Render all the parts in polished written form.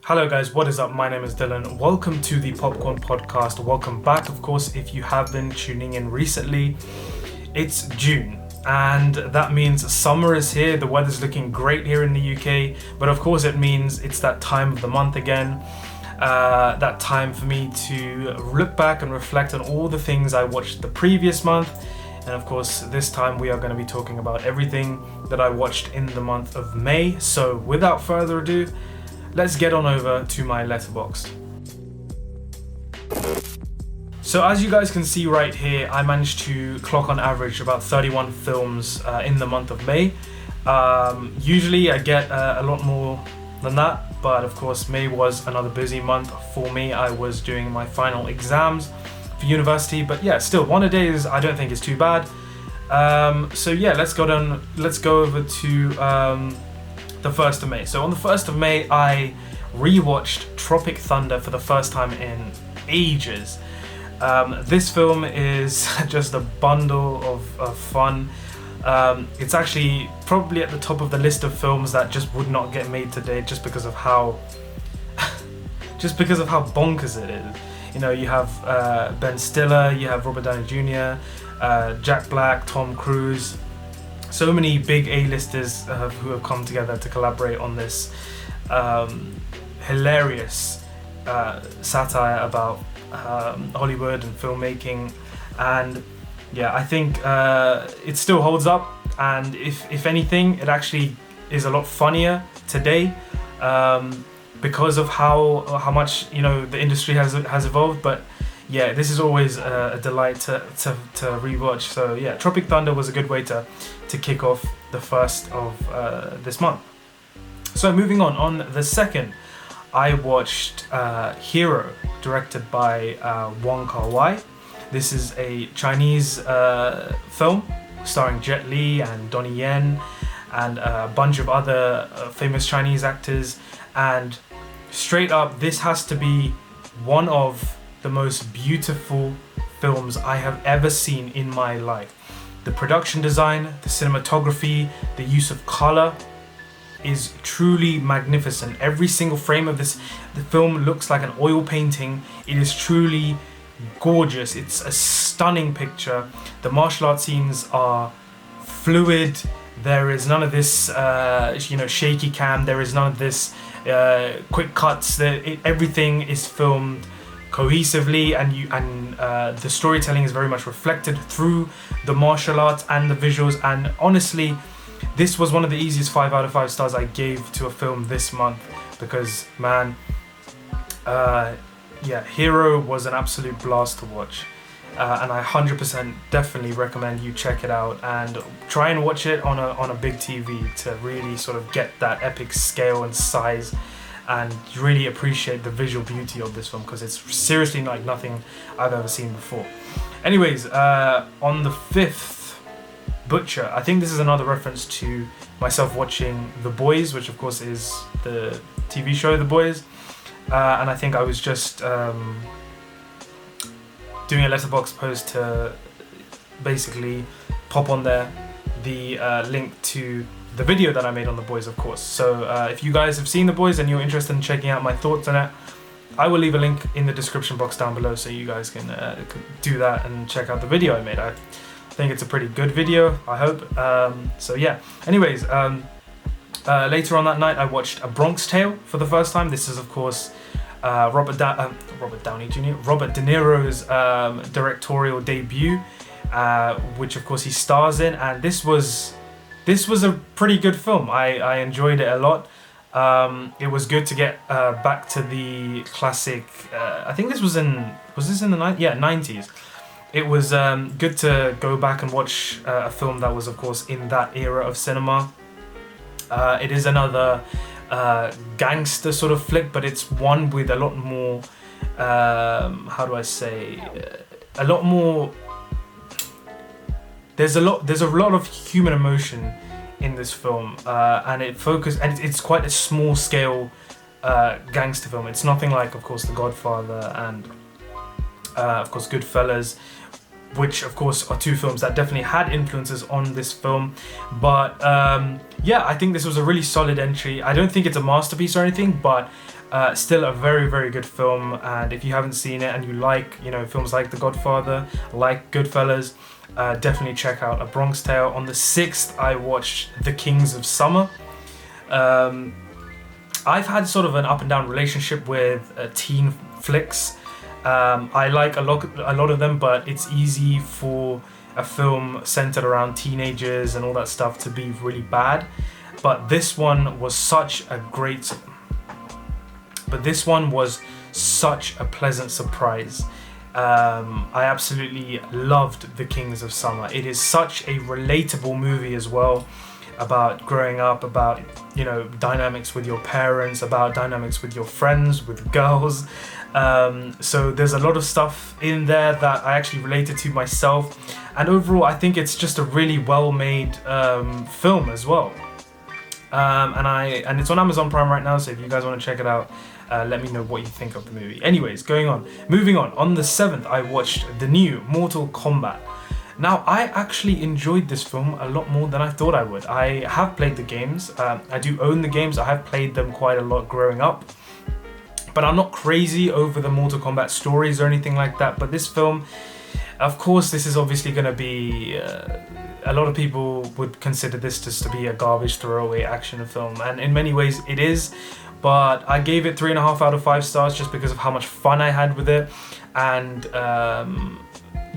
Hello guys, what is up? My name is Dylan. Welcome to the Popcorn Podcast. Welcome back, of course, if you have been tuning in recently. It's June, and that means summer is here. The weather's looking great here in the UK, but of course it means it's that time of the month again. That time for me to look back and reflect on all the things I watched the previous month. And of course, this time we are going to be talking about everything that I watched in the month of May. So without further ado, let's get on over to my Letterboxd. So as you guys can see right here, I managed to clock on average about 31 films in the month of May. Usually I get a lot more than that, but of course May was another busy month for me. I was doing my final exams for university, but yeah, still one a day is, I don't think is too bad. So yeah, let's go over to the 1st of May. So on the 1st of May, I rewatched Tropic Thunder for the first time in ages. This film is just a bundle of fun. It's actually probably at the top of the list of films that just would not get made today just because of how bonkers it is. You know, you have Ben Stiller, you have Robert Downey Jr., Jack Black, Tom Cruise. So many big A-listers who have come together to collaborate on this hilarious satire about Hollywood and filmmaking. And yeah, I think it still holds up. And if anything, it actually is a lot funnier today. Because of how much the industry has evolved. But yeah, this is always a delight to rewatch. So yeah, Tropic Thunder was a good way to kick off the first of this month. So moving on the 2nd, I watched Hero, directed by Wong Kar-wai. This is a Chinese film starring Jet Li and Donnie Yen and a bunch of other famous Chinese actors. And straight up, this has to be one of the most beautiful films I have ever seen in my life. The production design, the cinematography, the use of color is truly magnificent. Every single frame of the film looks like an oil painting. It is truly gorgeous. It's a stunning picture. The martial arts scenes are fluid. There is none of this shaky cam. There is none of this quick cuts. Everything is filmed cohesively, and the storytelling is very much reflected through the martial arts and the visuals. And honestly, this was one of the easiest 5 out of 5 stars I gave to a film this month, because man, Hero was an absolute blast to watch. And I 100% definitely recommend you check it out and try and watch it on a big TV to really sort of get that epic scale and size and really appreciate the visual beauty of this film, because it's seriously like nothing I've ever seen before. Anyways, on the 5th, Butcher. I think this is another reference to myself watching The Boys, which of course is the TV show The Boys. And I think I was just doing a Letterboxd post to basically pop on there the link to the video that I made on The Boys, of course. So if you guys have seen The Boys and you're interested in checking out my thoughts on it, I will leave a link in the description box down below so you guys can do that and check out the video I made. I think it's a pretty good video, I hope. So yeah, anyways, later on that night I watched A Bronx Tale for the first time. This is of course Robert Downey Jr., Robert De Niro's directorial debut, which of course he stars in, and this was a pretty good film. I enjoyed it a lot. It was good to get back to the classic. I think this was in the 90s. It was good to go back and watch a film that was of course in that era of cinema. It is another gangster sort of flick, but it's one with a lot more a lot more. There's a lot of human emotion in this film, and it's quite a small scale gangster film. It's nothing like, of course, The Godfather and of course Goodfellas, which of course are two films that definitely had influences on this film. But yeah, I think this was a really solid entry. I don't think it's a masterpiece or anything, but Still a very, very good film, and if you haven't seen it and you like, films like The Godfather, like Goodfellas, definitely check out A Bronx Tale. On the 6th, I watched The Kings of Summer. I've had sort of an up and down relationship with teen flicks. I like a lot of them, but it's easy for a film centered around teenagers and all that stuff to be really bad. But this one was such a pleasant surprise. I absolutely loved The Kings of Summer. It is such a relatable movie as well, about growing up, about dynamics with your parents, about dynamics with your friends, with girls. So there's a lot of stuff in there that I actually related to myself, and overall I think it's just a really well-made film as well. And it's on Amazon Prime right now, so if you guys want to check it out, let me know what you think of the movie. Anyways, moving on the 7th, I watched the new Mortal Kombat. Now, I actually enjoyed this film a lot more than I thought I would. I have played the games. I do own the games. I have played them quite a lot growing up. But I'm not crazy over the Mortal Kombat stories or anything like that. But this film, of course, this is obviously going to be... a lot of people would consider this just to be a garbage throwaway action film. And in many ways, it is. But I gave it 3.5 out of 5 stars just because of how much fun I had with it. And...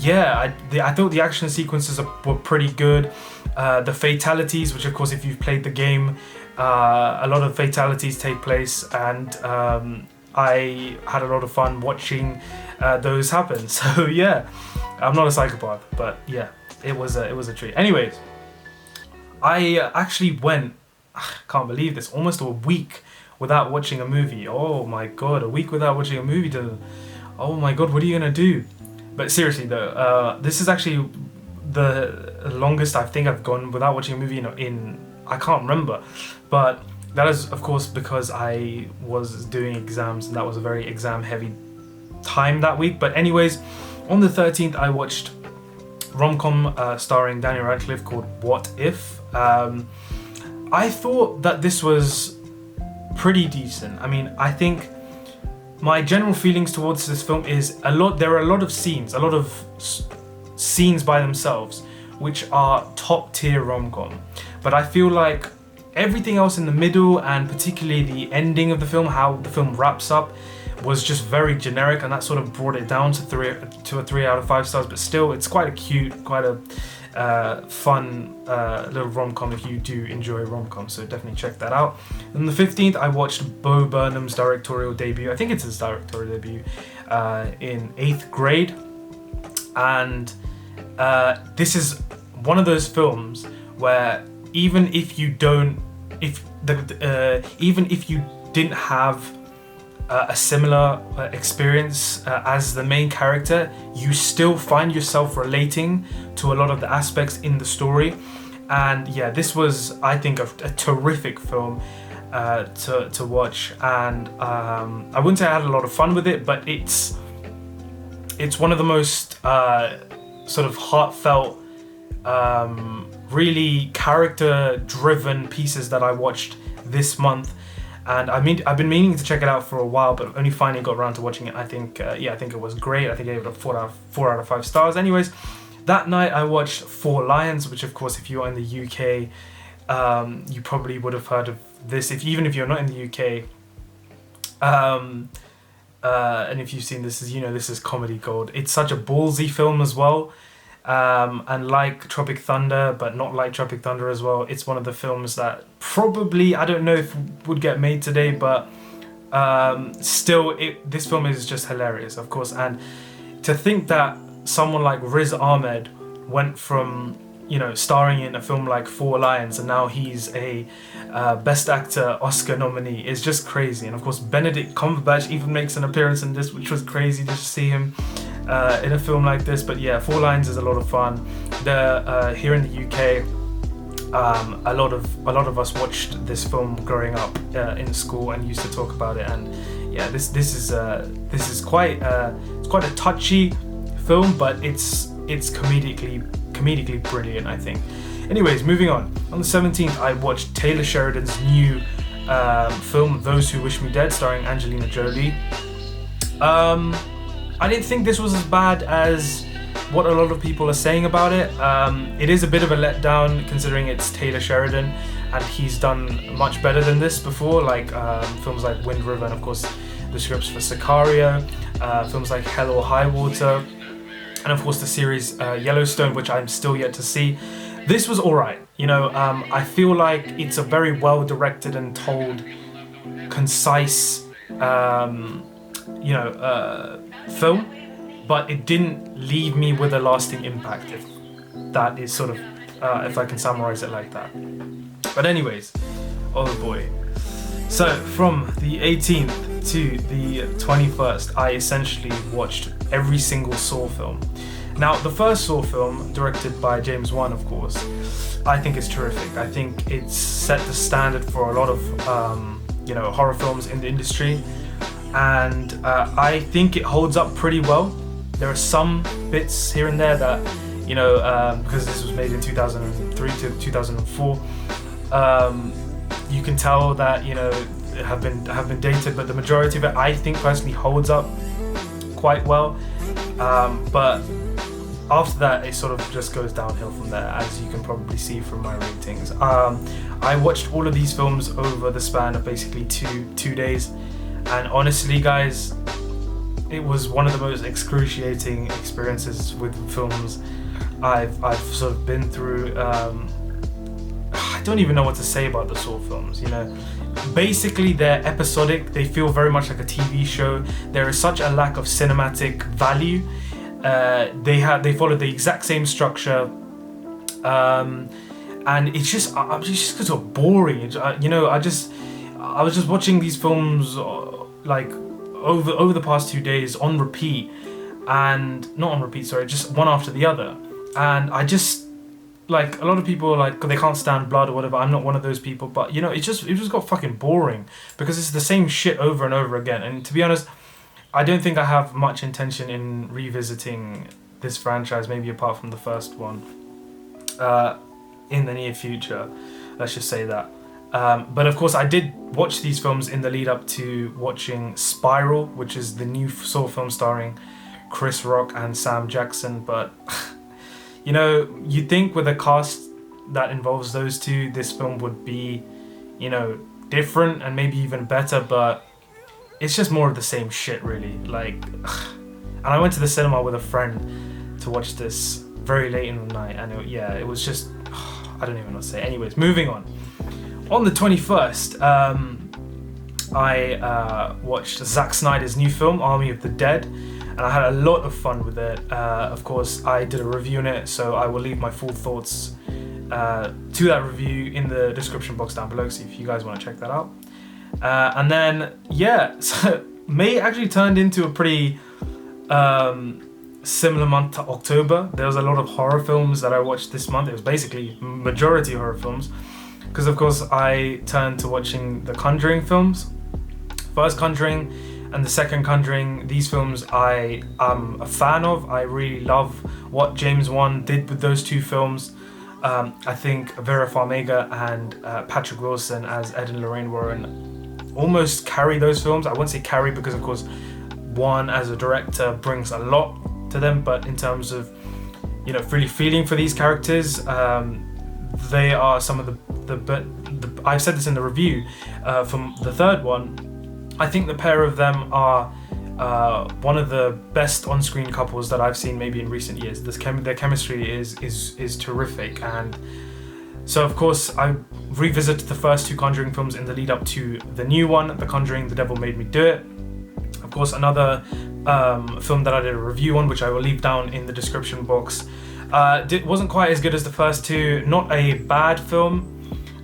I thought the action sequences were pretty good. The fatalities, which of course if you've played the game, a lot of fatalities take place, and I had a lot of fun watching those happen. So yeah, I'm not a psychopath, but yeah, it was a treat. Anyways, I actually went, can't believe this, almost a week without watching a movie. Oh my god, a week without watching a movie. Oh my god, what are you gonna do? But seriously though, this is actually the longest I think I've gone without watching a movie in I can't remember. But that is of course because I was doing exams, and that was a very exam heavy time that week. But anyways, on the 13th I watched rom-com starring Daniel Radcliffe called What If. I thought that this was pretty decent. I mean, I think my general feelings towards this film is there are a lot of scenes by themselves which are top tier rom-com, but I feel like everything else in the middle, and particularly the ending of the film, how the film wraps up, was just very generic, and that sort of brought it down to a 3 out of 5 stars. But still, it's quite a cute, quite a fun little rom-com if you do enjoy rom-com, so definitely check that out. On the 15th, I watched Bo Burnham's directorial debut. I think it's his directorial debut in 8th grade, and this is one of those films where even if you didn't have a similar experience as the main character, you still find yourself relating to a lot of the aspects in the story. And yeah, this was, I think, a terrific film to watch, and I wouldn't say I had a lot of fun with it, but it's one of the most sort of heartfelt, really character-driven pieces that I watched this month. And I've been meaning to check it out for a while, but only finally got around to watching it. I think it was great. I think I gave it a 4 out of 5 stars. Anyways, that night I watched Four Lions, which of course, if you are in the UK, you probably would have heard of this. Even if you're not in the UK, and if you've seen this, this is comedy gold. It's such a ballsy film as well. And like Tropic Thunder, but not like Tropic Thunder as well, it's one of the films that probably, I don't know if would get made today, but still, this film is just hilarious, of course. And to think that someone like Riz Ahmed went from, starring in a film like Four Lions, and now he's a Best Actor Oscar nominee, is just crazy. And of course, Benedict Cumberbatch even makes an appearance in this, which was crazy to see him in a film like this. But yeah, Four Lions is a lot of fun. Here in the UK, a lot of us watched this film growing up in school and used to talk about it. And yeah, this is quite a touchy film, but it's comedically brilliant, I think. Anyways, moving on. On the 17th, I watched Taylor Sheridan's new film Those Who Wish Me Dead, starring Angelina Jolie. I didn't think this was as bad as what a lot of people are saying about it. It is a bit of a letdown considering it's Taylor Sheridan, and he's done much better than this before, like films like Wind River, and of course the scripts for Sicario, films like Hell or High Water, and of course the series Yellowstone, which I'm still yet to see. This was alright, you know. I feel like it's a very well directed and told, concise, film, but it didn't leave me with a lasting impact, if that is sort of, if I can summarize it like that. But anyways, oh boy. So from the 18th to the 21st, I essentially watched every single Saw film. Now, the first Saw film, directed by James Wan, of course, I think is terrific. I think it's set the standard for a lot of, horror films in the industry, and I think it holds up pretty well. There are some bits here and there that, because this was made in 2003 to 2004, you can tell that, have been dated, but the majority of it, I think, personally holds up quite well. But after that, it sort of just goes downhill from there, as you can probably see from my ratings. I watched all of these films over the span of basically two days, and honestly, guys, it was one of the most excruciating experiences with films I've sort of been through. I don't even know what to say about the Saw films, Basically, they're episodic. They feel very much like a TV show. There is such a lack of cinematic value. They follow the exact same structure, and it's just sort of boring. I was just watching these films like over the past 2 days on repeat, and not on repeat, sorry, just one after the other. And I just, like, a lot of people, like, they can't stand blood or whatever. I'm not one of those people, but it just got fucking boring because it's the same shit over and over again. And to be honest, I don't think I have much intention in revisiting this franchise, maybe apart from the first one, in the near future. Let's just say that. But of course, I did watch these films in the lead up to watching Spiral, which is the new Saw film starring Chris Rock and Sam Jackson. But you'd think with a cast that involves those two, this film would be, different and maybe even better, but it's just more of the same shit, really. Like, and I went to the cinema with a friend to watch this very late in the night, and it was just, I don't even know what to say. Anyways, moving on. On the 21st, I watched Zack Snyder's new film, Army of the Dead, and I had a lot of fun with it. Of course, I did a review on it, so I will leave my full thoughts to that review in the description box down below, so if you guys want to check that out. And then, so May actually turned into a pretty similar month to October. There was a lot of horror films that I watched this month. It was basically majority horror films, because of course I turned to watching the Conjuring films. First Conjuring and the second Conjuring, these films I am a fan of. I really love what James Wan did with those two films. I think Vera Farmiga and Patrick Wilson as Ed and Lorraine Warren almost carry those films. I won't say carry because of course Wan as a director brings a lot to them, but in terms of really feeling for these characters, they are some of the I've said this in the review from the third one. I think the pair of them are one of the best on-screen couples that I've seen maybe in recent years. Their chemistry is terrific, and so of course I revisited the first two Conjuring films in the lead up to the new one, The Conjuring: The Devil Made Me Do It. Of course, another film that I did a review on, which I will leave down in the description box. Wasn't quite as good as the first two. Not a bad film.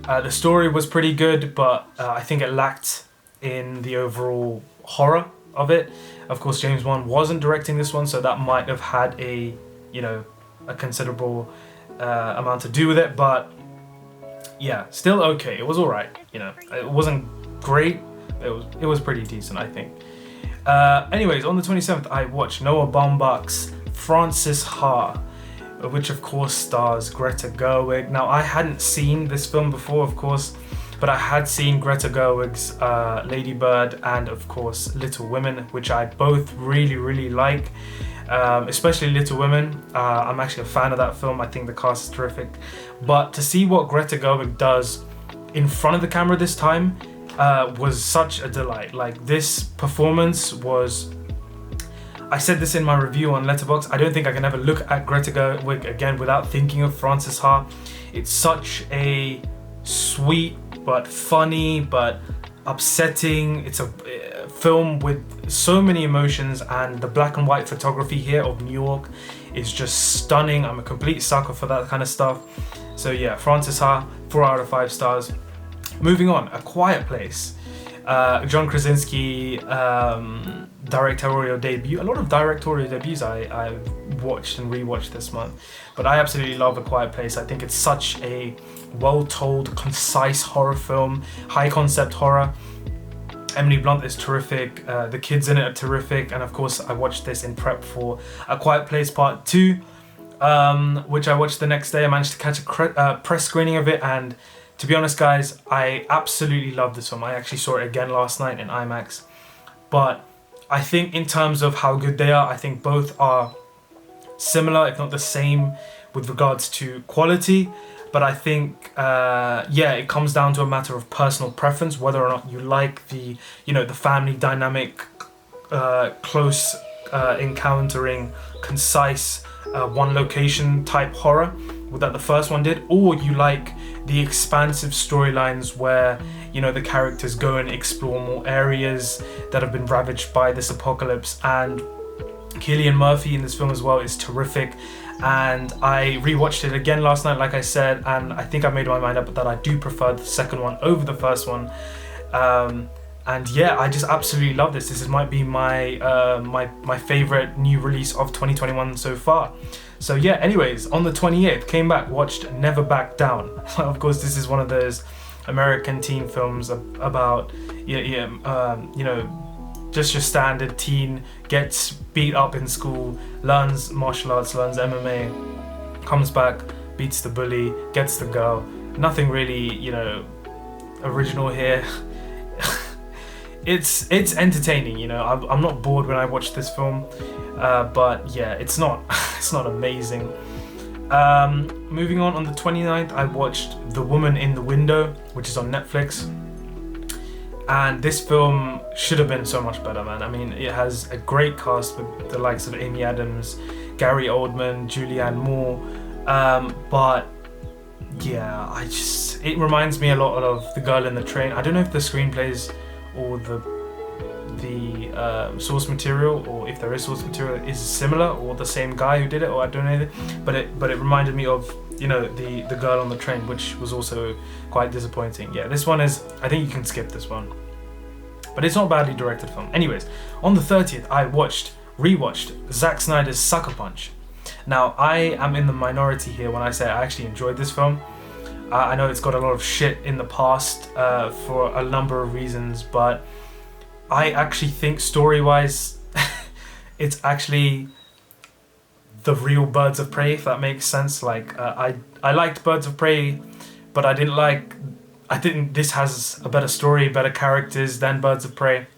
The story was pretty good, but I think it lacked in the overall horror of it. Of course, James Wan wasn't directing this one, so that might have had a considerable amount to do with it. But yeah, still okay. It was alright. It wasn't great. It was pretty decent, I think. Anyways, on the 27th, I watched Noah Baumbach's Frances Ha, which of course stars Greta Gerwig. Now, I hadn't seen this film before, of course. but I had seen Greta Gerwig's Lady Bird and of course Little Women, which I both really like, especially Little Women. I'm actually a fan of that film. I think the cast is terrific, but to see what Greta Gerwig does in front of the camera this time was such a delight. Like, this performance was, I said this in my review on Letterboxd, I don't think I can ever look at Greta Gerwig again without thinking of Frances Ha. It's such a sweet but funny but upsetting, it's a film with so many emotions, and the black and white photography here of New York is just stunning. I'm a complete sucker for that kind of stuff. So yeah, Frances Ha, 4 out of 5 stars. Moving on, A Quiet Place. John Krasinski directorial debut. A lot of directorial debuts I watched and rewatched this month, but I absolutely love A Quiet Place. I think it's such a well-told, concise horror film, high concept horror. Emily Blunt is terrific, the kids in it are terrific, and of course I watched this in prep for A Quiet Place Part 2, which I watched the next day. I managed to catch a press screening of it, and to be honest guys, I absolutely love this film. I actually saw it again last night in IMAX, but I think in terms of how good they are, I think both are similar, if not the same, with regards to quality. But I think, yeah, it comes down to a matter of personal preference, whether or not you like the, the family dynamic, close encountering, concise, one location type horror that the first one did, or you like the expansive storylines where, the characters go and explore more areas that have been ravaged by this apocalypse. And Cillian Murphy in this film as well is terrific. And I rewatched it again last night, like I said, and I think I made my mind up that I do prefer the second one over the first one. And yeah, I just absolutely love this. This might be my my favorite new release of 2021 so far. So yeah, anyways, on the 28th, came back, watched Never Back Down. Of course, this is one of those American teen films about, just your standard teen, gets beat up in school, learns martial arts, learns MMA, comes back, beats the bully, gets the girl. Nothing really, original here. It's entertaining, I'm not bored when I watch this film, but yeah, it's not amazing. Moving on the 29th, I watched The Woman in the Window, which is on Netflix. And this film should have been so much better, man. I mean, it has a great cast with the likes of Amy Adams, Gary Oldman, Julianne Moore. But yeah, it reminds me a lot of The Girl in the Train. I don't know if the screenplays or the source material, or if there is source material, is similar, or the same guy who did it, or I don't know. But it reminded me of the Girl on the Train, which was also quite disappointing. Yeah, this one is, I think you can skip this one, but it's not a badly directed film. Anyways, on the 30th, I rewatched Zack Snyder's Sucker Punch. Now, I am in the minority here when I say I actually enjoyed this film. I know it's got a lot of shit in the past for a number of reasons, but I actually think story-wise, it's actually the real Birds of Prey, if that makes sense. Like, I liked Birds of Prey, but I think this has a better story, better characters than Birds of Prey.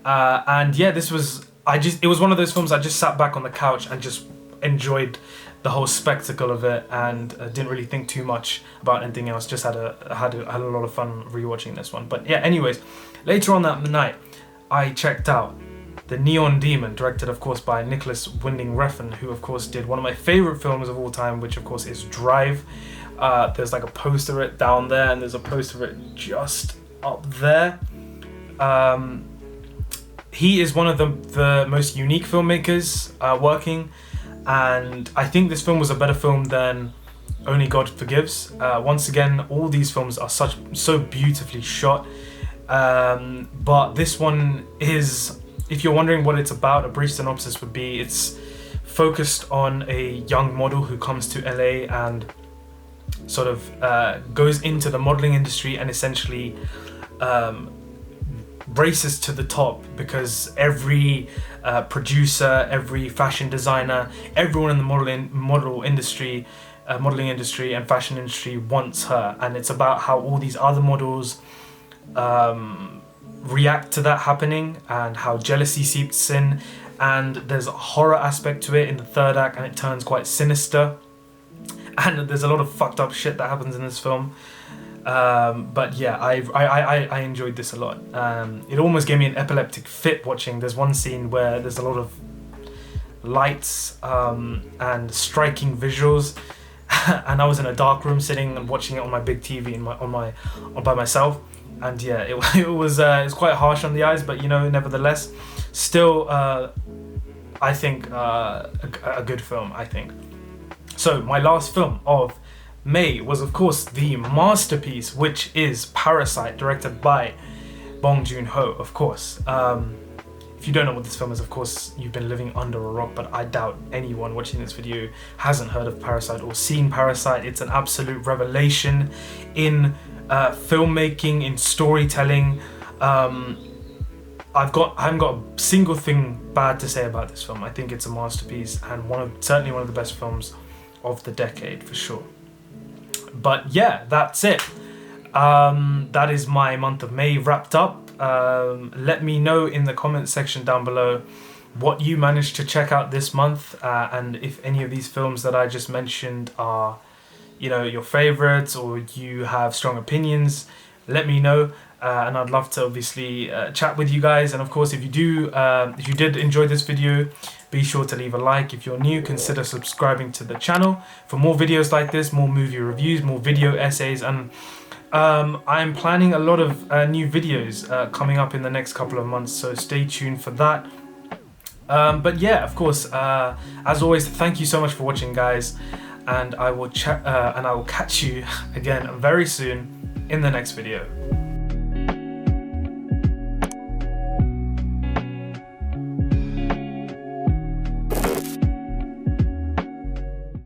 And yeah, it was one of those films I just sat back on the couch and just enjoyed the whole spectacle of it, and didn't really think too much about anything else. Just had a lot of fun rewatching this one. But yeah, anyways, later on that night, I checked out The Neon Demon, directed of course by Nicholas Winding Refn, who of course did one of my favorite films of all time, which of course is Drive. There's like a poster of it down there, and there's a poster of it just up there. He is one of the most unique filmmakers working, and I think this film was a better film than Only God Forgives. Once again, all these films are so beautifully shot, but this one is, if you're wondering what it's about, a brief synopsis would be, it's focused on a young model who comes to LA and sort of goes into the modeling industry and essentially races to the top, because every producer, every fashion designer, everyone in the model industry modeling industry and fashion industry wants her, and it's about how all these other models react to that happening and how jealousy seeps in, and there's a horror aspect to it in the third act, and it turns quite sinister, and there's a lot of fucked up shit that happens in this film. But yeah, I enjoyed this a lot. It almost gave me an epileptic fit watching. There's one scene where there's a lot of lights and striking visuals, and I was in a dark room sitting and watching it on my big TV by myself, and yeah, it was quite harsh on the eyes, but you know, nevertheless, still I think a good film, I think. So my last film of May was of course the masterpiece, which is Parasite, directed by Bong Joon-ho, of course. If you don't know what this film is, of course you've been living under a rock, but I doubt anyone watching this video hasn't heard of Parasite or seen Parasite. It's an absolute revelation in filmmaking, in storytelling. I haven't got a single thing bad to say about this film. I think it's a masterpiece and certainly one of the best films of the decade for sure. But yeah, that's it. That is my month of May wrapped up. Let me know in the comment section down below what you managed to check out this month, and if any of these films that I just mentioned are, you know, your favorites, or you have strong opinions. Let me know, and I'd love to obviously chat with you guys. And of course, if you did enjoy this video, be sure to leave a like. If you're new, consider subscribing to the channel for more videos like this, more movie reviews, more video essays, and I'm planning a lot of new videos coming up in the next couple of months, so stay tuned for that. But yeah, of course, as always, thank you so much for watching, guys, and I will catch you again very soon in the next video.